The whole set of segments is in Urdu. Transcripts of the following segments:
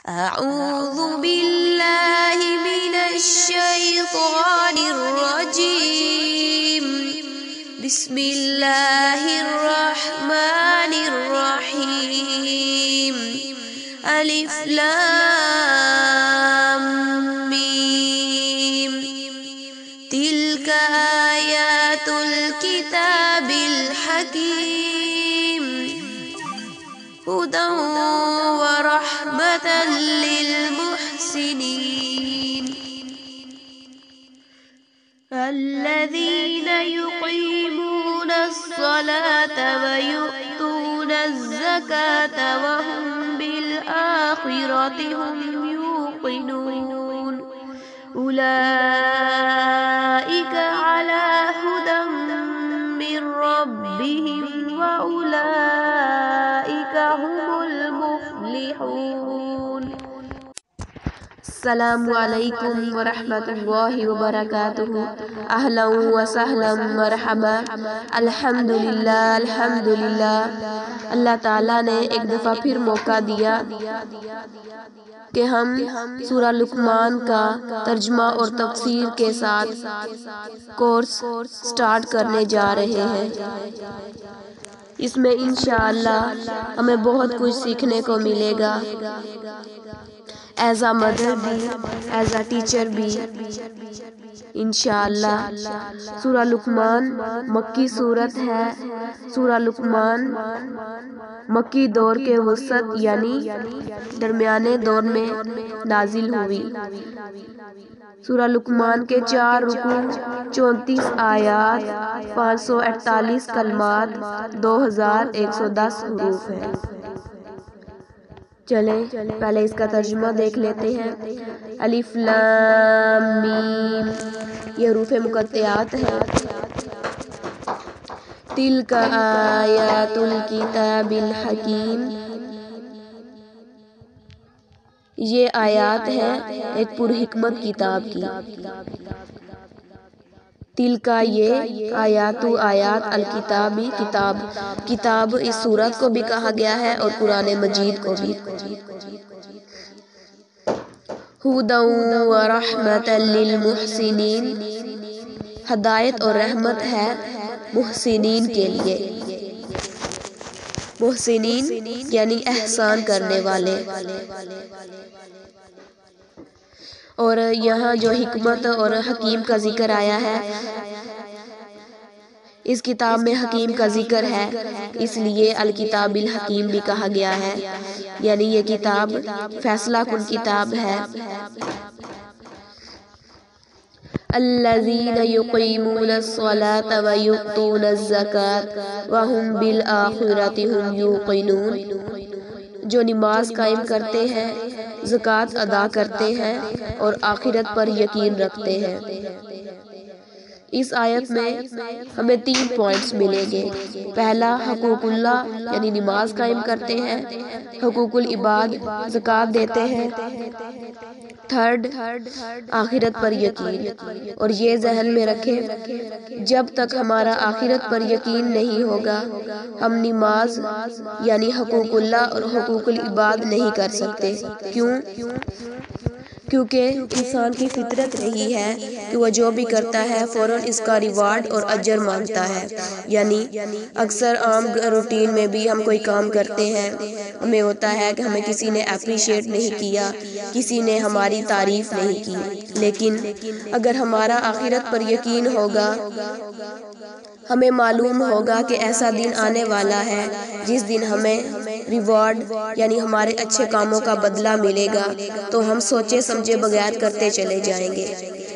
أعوذ بالله من الشيطان الرجيم. بسم الله الرحمن الرحيم. ألف لام ميم. تلك آيات الكتاب الحكيم. هدى ورحمة للمحسنين الذين يقيمون الصلاة ويؤتون الزكاة وهم بالآخرة هم يوقنون. أولئك على هدى من ربهم وأولئك هم المفلحون. السلام علیکم ورحمۃ اللہ وبرکاتہ. اہلا وسہلا مرحبا. الحمدللہ. اللہ تعالیٰ نے ایک دفعہ پھر موقع دیا کہ ہم سورہ لقمان کا ترجمہ اور تفسیر کے ساتھ کورس سٹارٹ کرنے جا رہے ہیں. اس میں انشاءاللہ ہمیں بہت کچھ سیکھنے کو ملے گا، ایز اے مدر بھی، ایز اے ٹیچر بھی انشاءاللہ. سورہ لقمان مکی صورت ہے. سورہ لقمان مکی دور کے وسط یعنی درمیانے دور میں نازل ہوئی. سورہ لقمان کے 4 رکوع، 34 آیات، 548 کلمات، 2110 حروف ہیں. چلیں پہلے اس کا ترجمہ دیکھ لیتے ہیں. الف لام میم یہ حروف مقطعات ہیں. تلک آیات الکتاب الحکیم یہ آیات ہیں ایک پرحکمت کتاب کی. تلکا یہ آیات الکتابی کتاب اس سورت کو بھی کہا گیا ہے اور قرآن مجید کو بھی. ہدی ورحمۃ للمحسنین ہدایت اور رحمت ہے محسنین کے لیے. محسنین یعنی احسان کرنے والے. اور یہاں جو حکمت اور حکیم کا ذکر آیا ہے، اس کتاب میں حکیم کا ذکر ہے، اس لیے الکتاب الحکیم بھی کہا گیا ہے، یعنی یہ کتاب فیصلہ کن کتاب ہے. الذین یقیمون الصلاة ویؤتون الزکاة وهم بالآخرة هم یوقنون جو نماز قائم کرتے ہیں، زکوٰۃ ادا کرتے ہیں اور آخرت پر یقین رکھتے ہیں. اس آیت میں ہمیں 3 پوائنٹس ملیں گے. پہلا حقوق اللہ یعنی نماز قائم کرتے ہیں. حقوق العباد زکوٰۃ دیتے ہیں. تھرڈ آخرت پر یقین. اور یہ ذہن میں رکھیں جب تک ہمارا آخرت پر یقین نہیں ہوگا ہم نماز یعنی حقوق اللہ اور حقوق العباد نہیں کر سکتے. کیونکہ انسان کی فطرت رہی ہے کہ وہ جو بھی کرتا ہے فوراً اس کا ریوارڈ اور اجر مانگتا ہے. یعنی اکثر عام روٹین میں بھی ہم کوئی کام کرتے ہیں، ہمیں ہوتا ہے کہ ہمیں کسی نے اپریشیٹ نہیں کیا، کسی نے ہماری تعریف نہیں کی. لیکن اگر ہمارا آخرت پر یقین ہوگا، ہمیں معلوم ہوگا کہ ایسا دن آنے والا ہے جس دن ہمیں ریوارڈ یعنی ہمارے اچھے کاموں کا بدلہ ملے گا، تو ہم سوچے سمجھے بغیر کرتے چلے جائیں گے.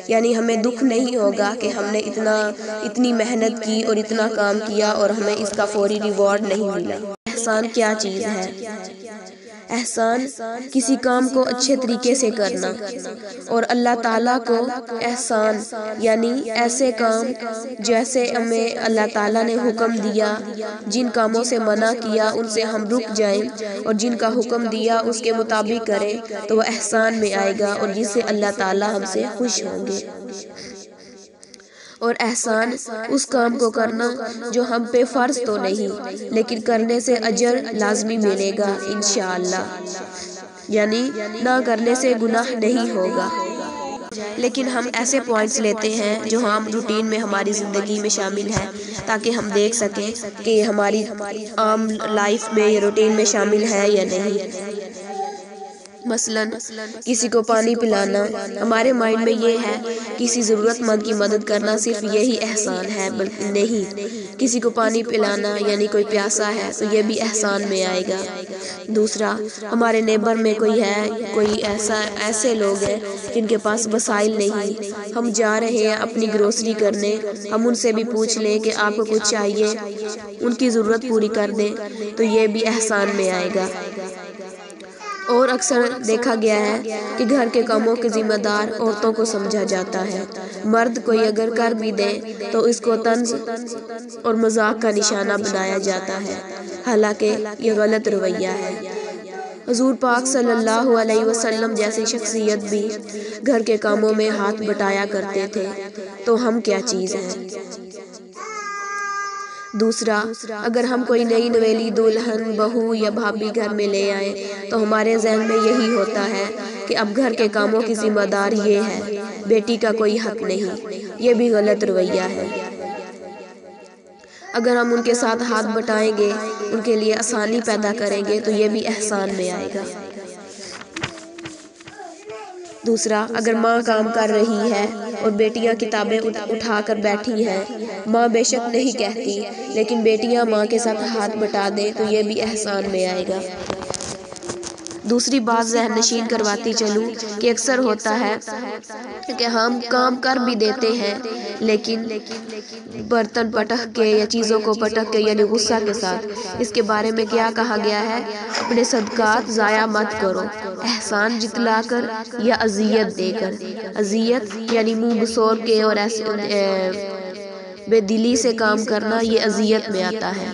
یعنی ہمیں دکھ نہیں ہوگا کہ ہم نے اتنی محنت کی اور اتنا کام کیا اور ہمیں اس کا فوری ریوارڈ نہیں ملا. احسان کیا چیز ہے؟ احسان کسی کام کو اچھے طریقے سے کرنا، اور اللہ تعالیٰ کو احسان یعنی ایسے کام جیسے ہمیں اللہ تعالیٰ نے حکم دیا، جن کاموں سے منع کیا ان سے ہم رک جائیں اور جن کا حکم دیا اس کے مطابق کریں تو وہ احسان میں آئے گا اور جس سے اللہ تعالیٰ ہم سے خوش ہوں گے. اور احسان اس کام کو کرنا جو ہم پہ فرض تو نہیں لیکن کرنے سے اجر لازمی ملے گا انشاءاللہ. یعنی نہ کرنے سے گناہ نہیں ہوگا۔ لیکن ہم ایسے پوائنٹس لیتے ہیں جو ہم روٹین میں ہماری زندگی میں شامل ہے تاکہ ہم دیکھ سکیں کہ یہ ہماری عام لائف میں یہ روٹین میں شامل ہے یا نہیں۔ مثلاً کسی کو پانی پلانا، ہمارے مائنڈ میں یہ ہے کسی ضرورت مند کی مدد کرنا صرف یہی احسان ہے، بلکہ نہیں، کسی کو پانی پلانا یعنی کوئی پیاسا ہے تو یہ بھی احسان میں آئے گا۔ دوسرا، ہمارے نیبر میں کوئی ایسے لوگ ہیں جن کے پاس وسائل نہیں، ہم جا رہے ہیں اپنی گروسری کرنے، ہم ان سے بھی پوچھ لیں کہ آپ کو کچھ چاہیے، ان کی ضرورت پوری کر دیں تو یہ بھی احسان میں آئے گا۔ اور اکثر دیکھا گیا ہے کہ گھر کے کاموں کے ذمہ دار عورتوں کو سمجھا جاتا ہے، مرد کوئی اگر کر بھی دے تو اس کو طنز اور مذاق کا نشانہ بنایا جاتا ہے، حالانکہ یہ غلط رویہ ہے۔ حضور پاک صلی اللہ علیہ وسلم جیسی شخصیت بھی گھر کے کاموں میں ہاتھ بٹایا کرتے تھے، تو ہم کیا چیز ہیں؟ دوسرا، اگر ہم کوئی نئی نویلی دلہن، بہو یا بھابی گھر میں لے آئیں تو ہمارے ذہن میں یہی ہوتا ہے کہ اب گھر کے کاموں کی ذمہ دار یہ ہے، بیٹی کا کوئی حق نہیں۔ یہ بھی غلط رویہ ہے۔ اگر ہم ان کے ساتھ ہاتھ بٹائیں گے، ان کے لیے آسانی پیدا کریں گے تو یہ بھی احسان میں آئے گا۔ دوسرا، اگر ماں کام کر رہی ہے اور بیٹیاں کتابیں اٹھا کر بیٹھی ہیں، ماں بے شک نہیں کہتی، لیکن بیٹیاں ماں کے ساتھ ہاتھ بٹا دیں تو یہ بھی احسان میں آئے گا۔ دوسری بات ذہن نشین کرواتی چلوں کہ اکثر ہوتا ہے کہ ہم کام کر بھی دیتے ہیں لیکن برتن پٹک کے یا چیزوں کو پٹک کے یعنی غصہ کے ساتھ۔ اس کے بارے میں کیا کہا گیا ہے؟ اپنے صدقات ضائع مت کرو، احسان جتلا کر یا اذیت دے کر۔ اذیت یعنی منہ بسور کے اور بے دلی سے کام کرنا، یہ اذیت میں آتا ہے۔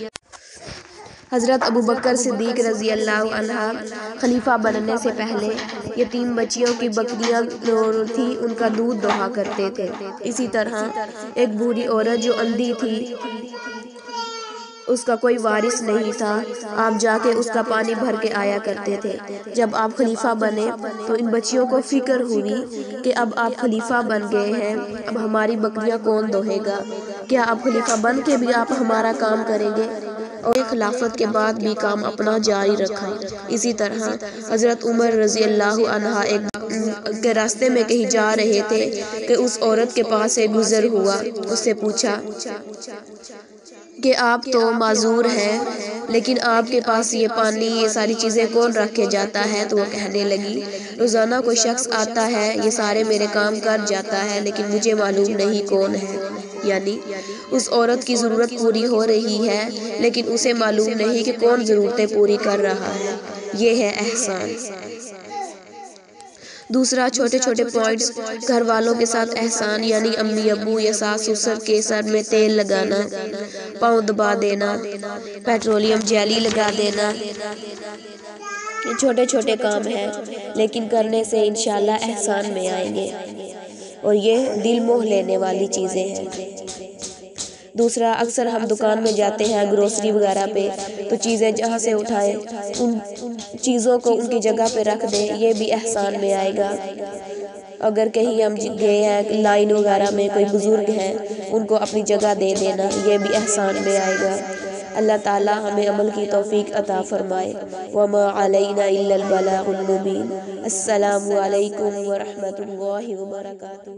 حضرت ابوبکر صدیق رضی اللہ عنہ خلیفہ بننے سے پہلے یتیم بچیوں کی بکریاں تھیں، ان کا دودھ دوہا کرتے تھے۔ اسی طرح ایک بوڑھی عورت جو اندھی تھی، اس کا کوئی وارث نہیں تھا، آپ جا کے اس کا پانی بھر کے آیا کرتے تھے۔ جب آپ خلیفہ بنے تو ان بچیوں کو فکر ہوئی کہ اب آپ خلیفہ بن گئے ہیں، اب ہماری بکریاں کون دوہے گا؟ کیا اب خلیفہ بن کے بھی آپ ہمارا کام کریں گے؟ اور خلافت کے بعد بھی کام اپنا جاری رکھا۔ اسی طرح حضرت عمر رضی اللہ عنہ ایک کے راستے میں کہیں جا رہے تھے کہ اس عورت کے پاس سے گزر ہوا، اس سے پوچھا کہ آپ تو معذور ہیں لیکن آپ کے پاس یہ پانی، یہ ساری چیزیں کون رکھ کے جاتا ہے؟ تو وہ کہنے لگی، روزانہ کوئی شخص آتا ہے، یہ سارے میرے کام کر جاتا ہے لیکن مجھے معلوم نہیں کون ہے۔ یعنی اس عورت کی ضرورت پوری ہو رہی ہے لیکن اسے معلوم نہیں کہ کون ضرورتیں پوری کر رہا ہے۔ یہ ہے احسان۔ دوسرا، چھوٹے چھوٹے پوائنٹس، گھر والوں کے ساتھ احسان یعنی امی ابو یا ساس سسر کے سر میں تیل لگانا، پاؤں دبا دینا، پیٹرولیم جیلی لگا دینا، یہ چھوٹے چھوٹے کام ہیں لیکن کرنے سے انشاءاللہ احسان میں آئیں گے، اور یہ دل موہ لینے والی چیزیں ہیں۔ دوسرا، اکثر ہم دکان میں جاتے ہیں گروسری وغیرہ پہ تو چیزیں جہاں سے اٹھائیں ان چیزوں کو ان کی جگہ پہ رکھ دیں، یہ بھی احسان میں آئے گا۔ اگر کہیں ہم گئے ہیں لائن وغیرہ میں، کوئی بزرگ ہیں، ان کو اپنی جگہ دے دینا، یہ بھی احسان میں آئے گا۔ اللہ تعالی ہمیں عمل کی توفیق عطا فرمائے۔ وَمَا عَلَيْنَا إِلَّا الْبَلَاغُ الْمُبِينُ۔ السلام علیکم ورحمۃ اللہ وبرکاتہ۔